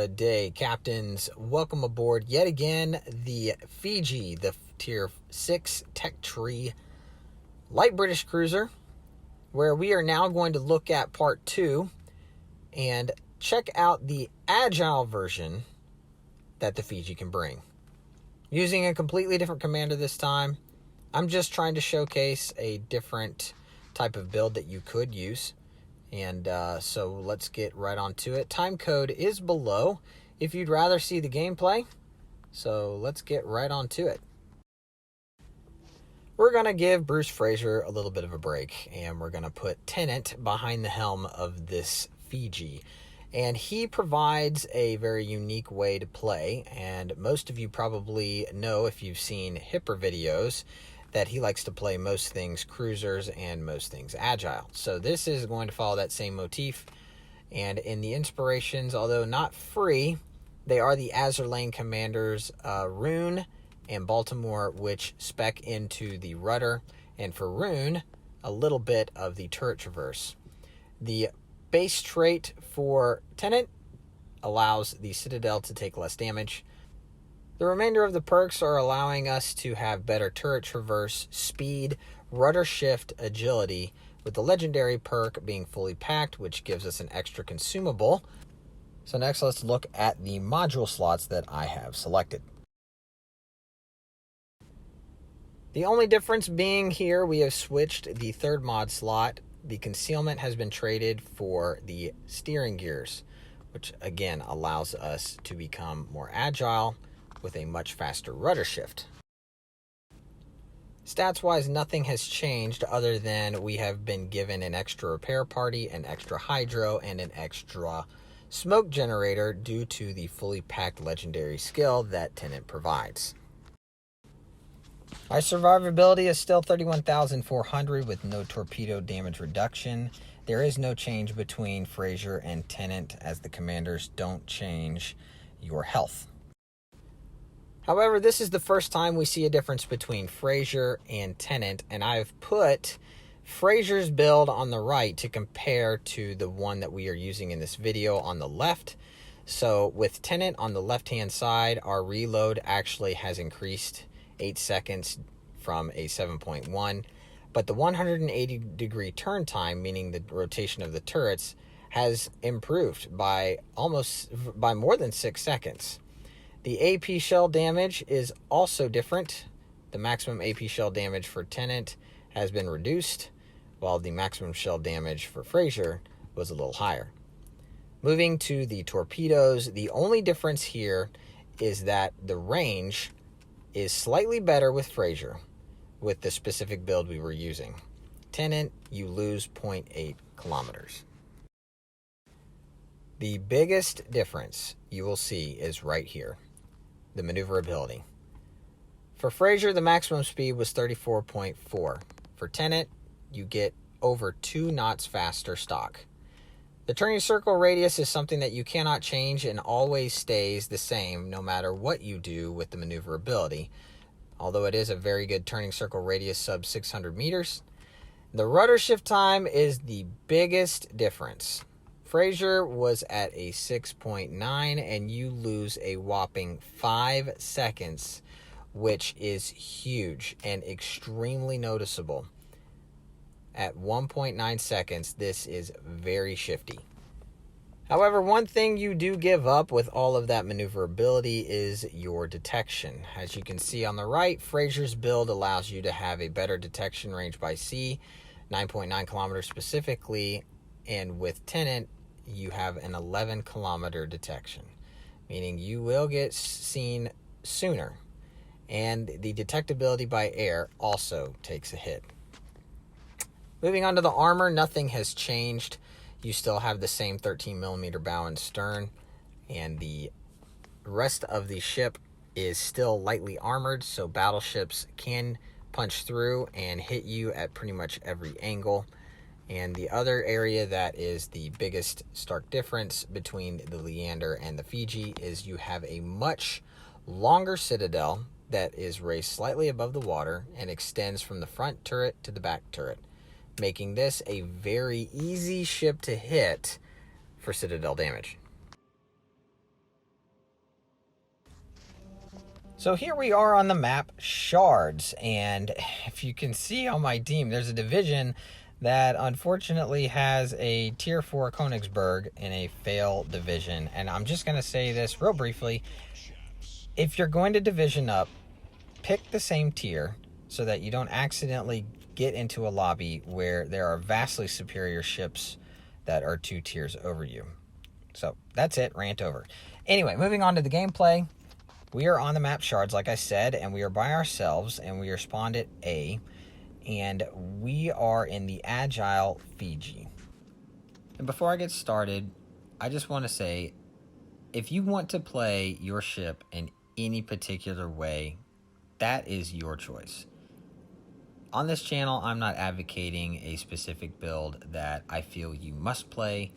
Good day, captains. Welcome aboard yet again the Fiji, the Tier 6 Tech Tree light British cruiser, where we are now going to look at part 2 and check out the agile version that the Fiji can bring. Using a completely different commander this time. I'm just trying to showcase a different type of build that you could use. And so let's get right on to it. Time code is below if you'd rather see the gameplay. So let's get right on to it. We're going to give Bruce Fraser a little bit of a break. And we're going to put Tennant behind the helm of this Fiji. And he provides a very unique way to play. And most of you probably know, if you've seen Hipper videos, that he likes to play most things cruisers and most things agile. So this is going to follow that same motif. And in the inspirations, although not free, they are the Azure Lane commanders Rune and Baltimore, which spec into the rudder. And for Rune, a little bit of the turret traverse. The base trait for Tennant allows the Citadel to take less damage. The remainder of the perks are allowing us to have better turret traverse, speed, rudder shift, agility, with the legendary perk being fully packed, which gives us an extra consumable. So next, let's look at the module slots that I have selected. The only difference being here, we have switched the third mod slot. The concealment has been traded for the steering gears, which again allows us to become more agile with a much faster rudder shift. Stats-wise, nothing has changed other than we have been given an extra repair party, an extra hydro, and an extra smoke generator due to the fully packed legendary skill that Tennant provides. Our survivability is still 31,400 with no torpedo damage reduction. There is no change between Fraser and Tennant, as the commanders don't change your health. However, this is the first time we see a difference between Fraser and Tennant, and I've put Fraser's build on the right to compare to the one that we are using in this video on the left. So with Tennant on the left-hand side, our reload actually has increased 8 seconds from a 7.1, but the 180-degree turn time, meaning the rotation of the turrets, has improved by more than 6 seconds. The AP shell damage is also different. The maximum AP shell damage for Tennant has been reduced, while the maximum shell damage for Fraser was a little higher. Moving to the torpedoes, the only difference here is that the range is slightly better with Fraser, with the specific build we were using. Tennant, you lose 0.8 kilometers. The biggest difference you will see is right here. The maneuverability. For Fraser, the maximum speed was 34.4. For Tennant, you get over 2 knots faster stock. The turning circle radius is something that you cannot change and always stays the same no matter what you do with the maneuverability, although it is a very good turning circle radius sub 600 meters. The rudder shift time is the biggest difference. Fraser was at a 6.9 and you lose a whopping 5 seconds, which is huge and extremely noticeable. At 1.9 seconds, this is very shifty. However, one thing you do give up with all of that maneuverability is your detection. As you can see on the right, Fraser's build allows you to have a better detection range by sea, 9.9 kilometers specifically, and with Tennant, you have an 11 kilometer detection, meaning you will get seen sooner. And the detectability by air also takes a hit. Moving on to the armor, nothing has changed. You still have the same 13 millimeter bow and stern, and the rest of the ship is still lightly armored, so battleships can punch through and hit you at pretty much every angle. And the other area that is the biggest stark difference between the Leander and the Fiji is you have a much longer citadel that is raised slightly above the water and extends from the front turret to the back turret, making this a very easy ship to hit for citadel damage. So here we are on the map, Shards, and if you can see on my team, there's a division that unfortunately has a Tier 4 Königsberg in a fail division. And I'm just going to say this real briefly. If you're going to division up, pick the same tier so that you don't accidentally get into a lobby where there are vastly superior ships that are 2 tiers over you. So that's it, rant over. Anyway, moving on to the gameplay. We are on the map Shards, like I said, and we are by ourselves, and we are spawned at A, and we are in the agile Fiji. And before I get started, I just want to say, if you want to play your ship in any particular way, that is your choice. On this channel, I'm not advocating a specific build that I feel you must play.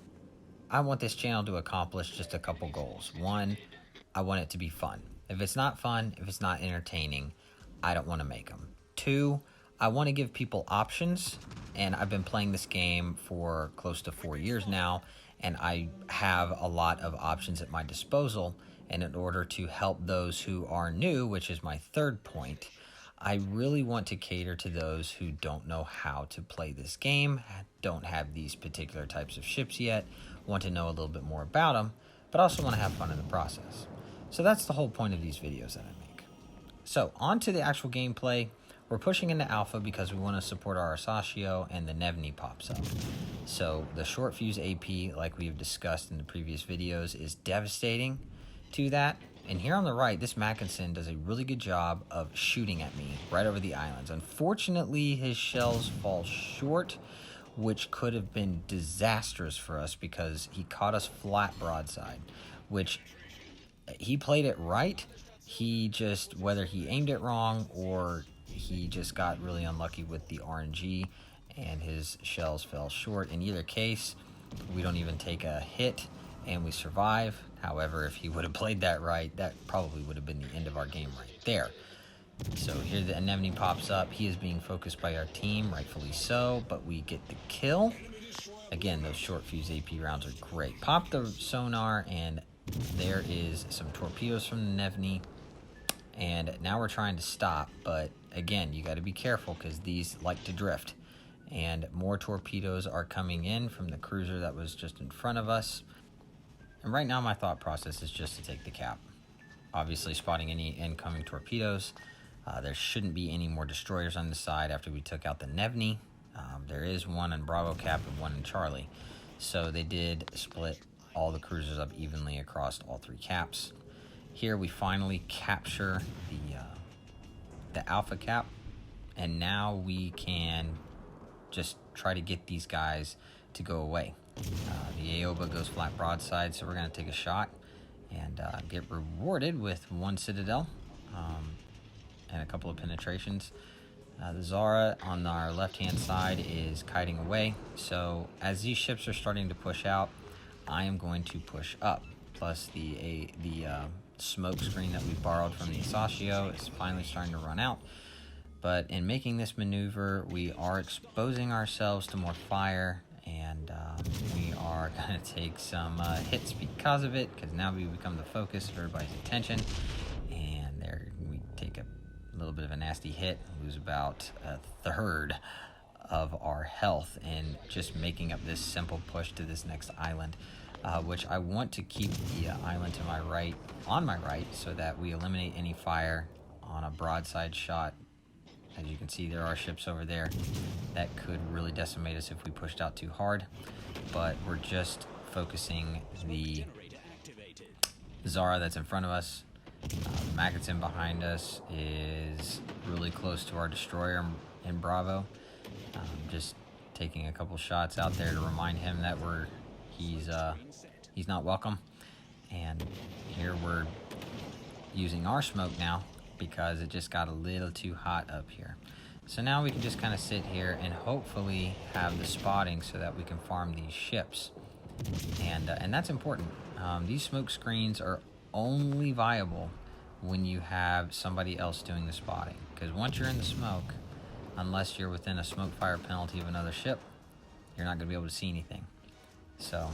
I want this channel to accomplish just a couple goals. One, I want it to be fun. If it's not fun, if it's not entertaining, I don't want to make them. Two, I want to give people options, and I've been playing this game for close to 4 years now, and I have a lot of options at my disposal. And in order to help those who are new, which is my third point, I really want to cater to those who don't know how to play this game, don't have these particular types of ships yet, want to know a little bit more about them, but also want to have fun in the process. So that's the whole point of these videos that I make. So on to the actual gameplay. We're pushing into alpha because we want to support our Asashio, and the Nevni pops up. So the short fuse AP, like we've discussed in the previous videos, is devastating to that. And here on the right, this Mackinson does a really good job of shooting at me right over the islands. Unfortunately, his shells fall short, which could have been disastrous for us because he caught us flat broadside, which he played it right. He just, whether he aimed it wrong or he just got really unlucky with the RNG and his shells fell short. In either case, we don't even take a hit and we survive. However, if he would have played that right, that probably would have been the end of our game right there. So here the anemone pops up. He is being focused by our team, rightfully so, but we get the kill. Again, those short fuse AP rounds are great. Pop the sonar, and there is some torpedoes from the Nevni. And now we're trying to stop, but again, you got to be careful because these like to drift. And more torpedoes are coming in from the cruiser that was just in front of us. And right now my thought process is just to take the cap. Obviously spotting any incoming torpedoes. There shouldn't be any more destroyers on the side after we took out the Nevni. There is one in Bravo cap and one in Charlie. So they did split all the cruisers up evenly across all 3 caps. Here we finally capture the Alpha cap, and now we can just try to get these guys to go away. The Aoba goes flat broadside, so we're going to take a shot and get rewarded with 1 Citadel and a couple of penetrations. The Zara on our left-hand side is kiting away, so as these ships are starting to push out, I am going to push up. Plus the smoke screen that we borrowed from the Asashio is finally starting to run out. But in making this maneuver, we are exposing ourselves to more fire, and we are going to take some hits because of it, because now we become the focus of everybody's attention. And there we take a little bit of a nasty hit, lose about a third of our health, and just making up this simple push to this next island. Which I want to keep the island to my right, on my right, so that we eliminate any fire on a broadside shot. As you can see, there are ships over there that could really decimate us if we pushed out too hard, but we're just focusing the Zara that's in front of us. The Mackinson behind us is really close to our destroyer in Bravo. Just taking a couple shots out there to remind him that he's not welcome. And here we're using our smoke now because it just got a little too hot up here. So now we can just kind of sit here and hopefully have the spotting so that we can farm these ships. And that's important. These smoke screens are only viable when you have somebody else doing the spotting, because once you're in the smoke, unless you're within a smoke fire penalty of another ship, you're not going to be able to see anything. So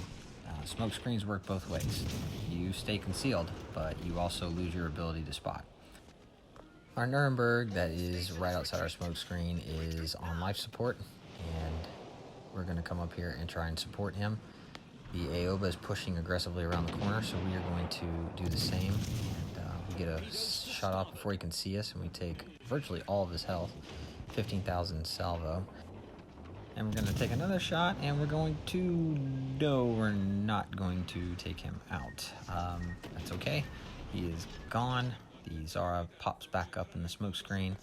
smoke screens work both ways. You stay concealed, but you also lose your ability to spot. Our Nuremberg that is right outside our smoke screen is on life support, and we're going to come up here and try and support him. The Aoba is pushing aggressively around the corner, so we are going to do the same. And we get a shot off before he can see us, and we take virtually all of his health, 15,000 salvo. And we're going to take another shot, and we're going to... No, we're not going to take him out. That's okay. He is gone. The Zara pops back up in the smoke screen,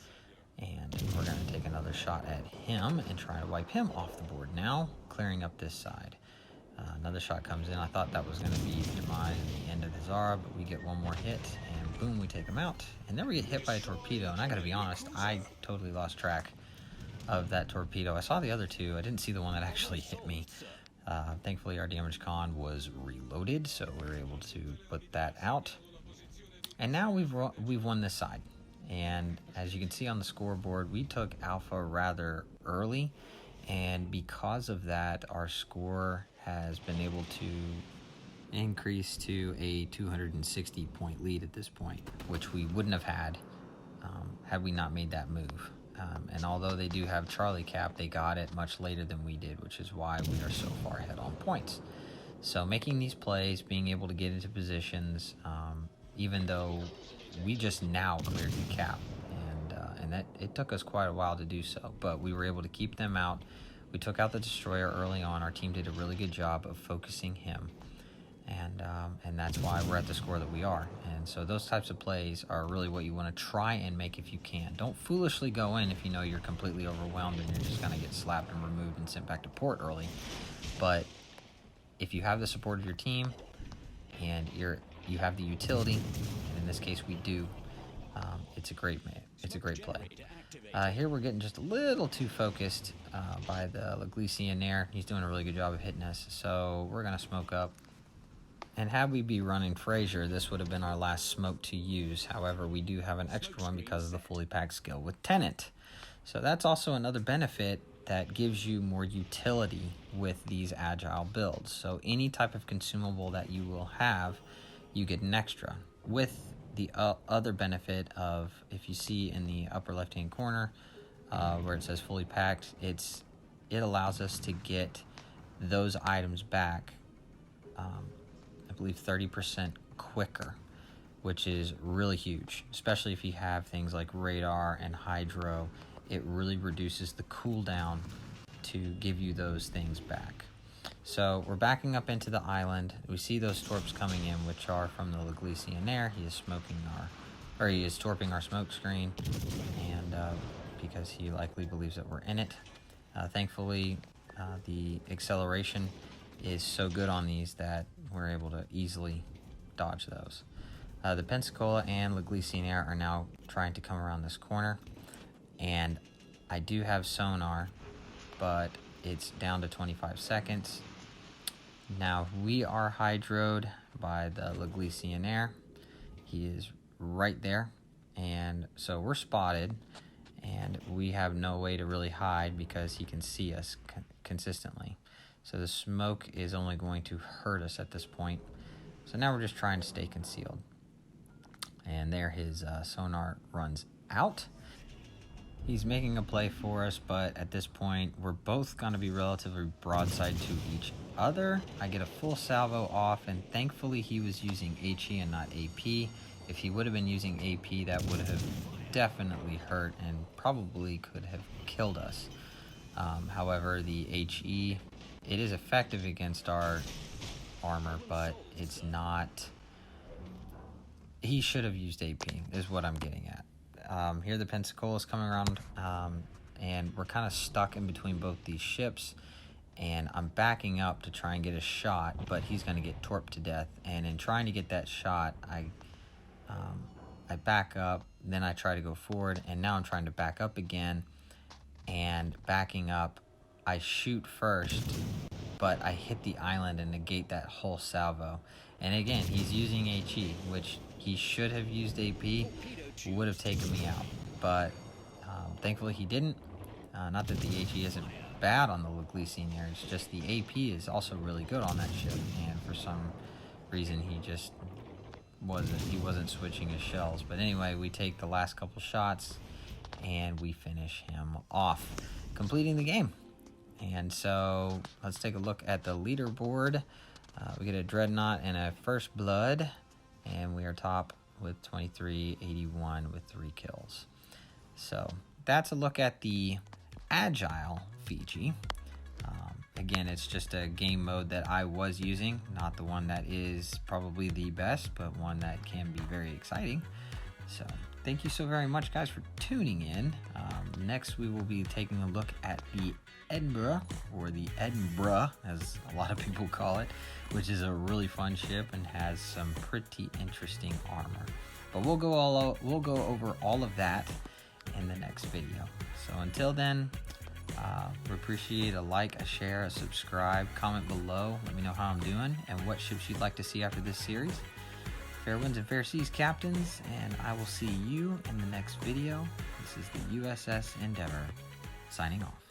and we're going to take another shot at him and try to wipe him off the board now, clearing up this side. Another shot comes in. I thought that was going to be the demise and the end of the Zara, but we get one more hit, and boom, we take him out. And then we get hit by a torpedo, and I got to be honest, I totally lost track of that torpedo. I saw the other two. I didn't see the one that actually hit me. Thankfully, our damage con was reloaded, so we were able to put that out. And now we've won this side. And as you can see on the scoreboard, we took Alpha rather early, and because of that, our score has been able to increase to a 260 point lead at this point, which we wouldn't have had we not made that move. And although they do have Charlie Cap, they got it much later than we did, which is why we are so far ahead on points. So making these plays, being able to get into positions, even though we just now cleared the cap, and that it took us quite a while to do so, but we were able to keep them out. We took out the destroyer early on. Our team did a really good job of focusing him, and that's why we're at the score that we are. And so those types of plays are really what you want to try and make if you can. Don't foolishly go in if you know you're completely overwhelmed and you're just going to get slapped and removed and sent back to port early. But if you have the support of your team and you have the utility, and in this case we do, it's a great play. Here we're getting just a little too focused by the Leglicionaire. He's doing a really good job of hitting us, so we're going to smoke up. And had we be running Frazier, this would have been our last smoke to use. However, we do have an extra one because of the fully packed skill with Tenant. So that's also another benefit that gives you more utility with these agile builds. So any type of consumable that you will have, you get an extra. With the other benefit of, if you see in the upper left hand corner where it says fully packed, it allows us to get those items back, I believe 30% quicker, which is really huge, especially if you have things like radar and hydro. It really reduces the cooldown to give you those things back. So we're backing up into the island. We see those torps coming in, which are from the Leglicionaire. He is he is torping our smoke screen, and because he likely believes that we're in it. Thankfully, the acceleration is so good on these that we're able to easily dodge those. The Pensacola and Leglicionaire are now trying to come around this corner, and I do have sonar, but it's down to 25 seconds. Now we are hydroed by the Leglicionaire. He is right there, and so we're spotted, and we have no way to really hide because he can see us consistently. So the smoke is only going to hurt us at this point. So now we're just trying to stay concealed. And there his sonar runs out. He's making a play for us, but at this point, we're both going to be relatively broadside to each other. I get a full salvo off, and thankfully he was using HE and not AP. If he would have been using AP, that would have definitely hurt and probably could have killed us. However, the HE, it is effective against our armor, but it's not... He should have used AP, is what I'm getting at. Here the Pensacola is coming around, and we're kind of stuck in between both these ships, and I'm backing up to try and get a shot, but he's going to get torped to death. And in trying to get that shot, I back up, then I try to go forward, and now I'm trying to back up again, and backing up, I shoot first, but I hit the island and negate that whole salvo. And again, he's using HE, which he should have used AP, would have taken me out. But thankfully he didn't. Not that the HE isn't bad on the Leglicionaire, it's just the AP is also really good on that ship. And for some reason he just wasn't switching his shells. But anyway, we take the last couple shots and we finish him off, completing the game. And so let's take a look at the leaderboard. We get a Dreadnought and a First Blood, and we are top with 2381 with 3 kills. So that's a look at the Agile Fiji. Again, it's just a game mode that I was using, not the one that is probably the best, but one that can be very exciting. So thank you so very much, guys, for tuning in. Next, we will be taking a look at the Edinburgh, or the Edinburgh, as a lot of people call it, which is a really fun ship and has some pretty interesting armor. But we'll go over all of that in the next video. So until then, we appreciate a like, a share, a subscribe, comment below. Let me know how I'm doing and what ships you'd like to see after this series. Fair winds and fair seas, captains, and I will see you in the next video. This is the USS Endeavor, signing off.